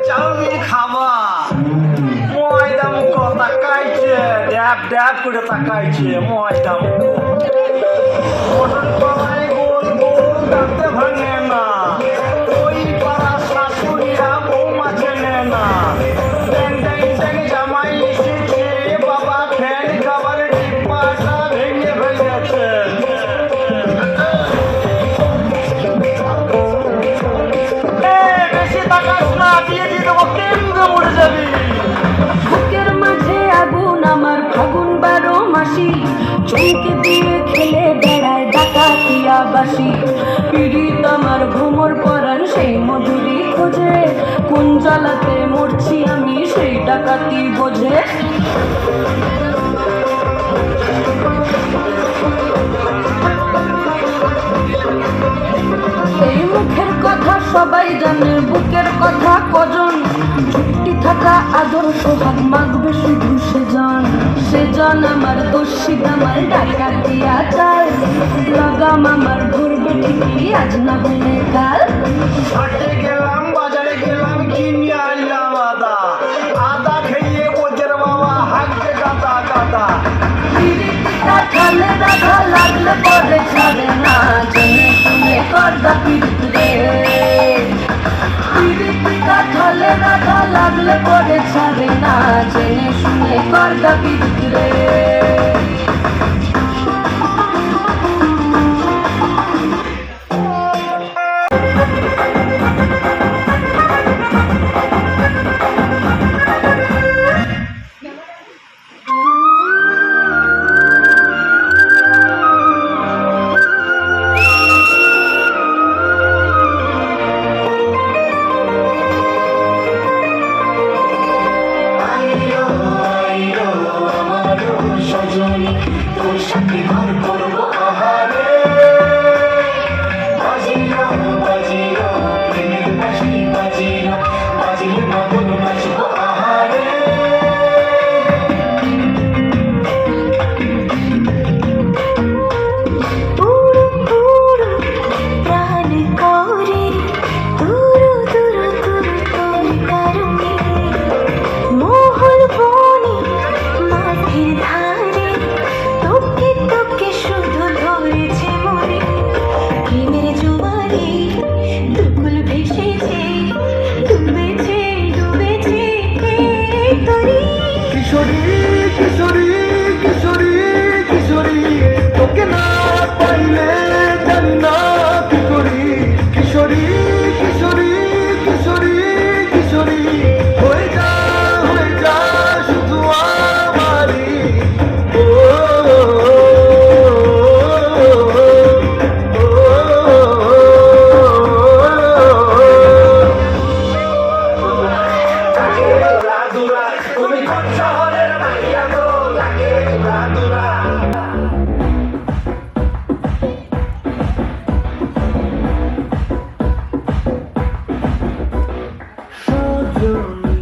chowmein খাবা ময়দা মুখ তাকাইছে ড্যাব ড্যাব করে তাকাইছে ময়দা মুখ মটন কলাই গোল গোল দাঁতে ভাঙে না ওই পাড়া শাশুড়িরা বৌমা চেনে না ড্যাং ড্যাং ড্যাং জামাই এসেছে বাবা ফ্যান খাবার ডিব্বাটা ভেঙে ফেলেছে বেশি তাকাস না দিয়ে দিয়ে দেবো কেন্দ্রে মরে যাবি বুকের মাঝে আগুন আমার ফাগুন 12 মাসি চমকে দিয়ে খেলে বেড়ায় ডাকাতিয়া বাসি পীড়িত আমার ভ্রমর পরাণ সেই মধুরী খোঁজে কোন জ্বালাতে মরছি আমি সেই ডাকাতি বোঝে এই মুখের কথা সবাই জানে বুকের কথা কজন চুক্তি থাকা আদর সোহাগ মাগবে শুধু সেজন আমার দোষী আমার ডাকাতিয়া চাল লাগাম আমার ঘুরবে ঠিকই আজ না হলে কাল হাটে গেলাম বাজারে গেলাম কিনে আনলাম আদা আদা খেয়ে ওদের বাবা হাঁকতে গাদা গাদা পিড়িতিটা ঢালে রাধা লাগলে পরে ছাড়ে না জেনে শুনে করদা পিড়িত রে পিড়িতিটা ঢালে রাধা লাগলে পরে ছাড়ে না জেনে শুনে করদা পিড়িত রে তোর সাথে ঘর করবো আহারে বাজিরা বাজিরা প্রেমের বাজি বাজিরা বাজিলে মদন বাজবো আহারে প্রাণ করে দূর দূর দূর তোর কারণে মোহন বনে মাঝের ধারে তোকে তোকে শুধু ধরেছে মনে প্রেমের জোয়ারে দুকুল ভেসেছে ডুবেছে ডুবেছে এই তরি কিশোরী কিশোরী কিশোরী কিশোরী তোকে না পাইলে জানি না কি করি কিশোরী কিশোরী কিশোরী কিশোরী হয়ে যা শুধু আমারই ও তুমি কোন শহরের মাইয়া গো লাগে দুরা দুরা সজনী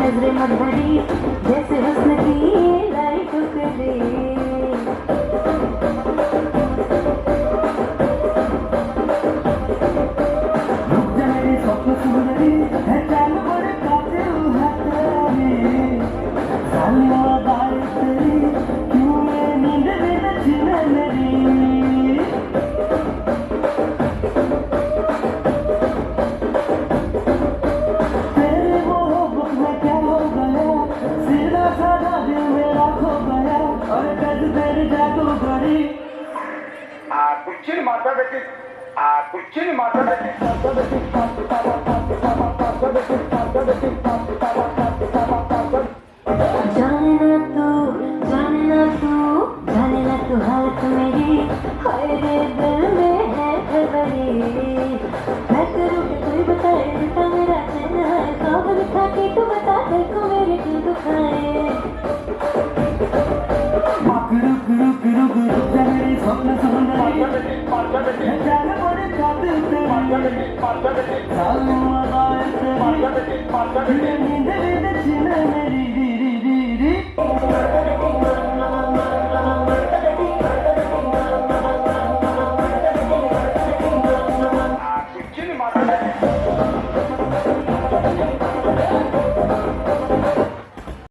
नजरे मधुरी जैसे हुस्न की लाइट करे स्वप्न सुंदरी है चाल बड़े काते हाथाने सालिया गाय तेरी क्यों मैं नींद में नचने मेरी तेरे मोहब्बत में क्या हो गया सीधा साधा दिल मेरा खो गया और कद तेरी जादूगरी कुर्चीని మాట్లాడబెట్టి కుర్చీని మాట్లాడబెట్టి जाने ना तू हालत मेरी हाय रे दिल में है खबरी मैं करूँ कि कोई बताए जितना मेरा चैन है सब लिखा के तू बता दे को मेरे दिल दुखाए रुक रुक रुक रुक जा मेरी स्वप्न सुंदरी है चाल बड़े काते तेरी सालिया गाय तेरी क्यों नींद में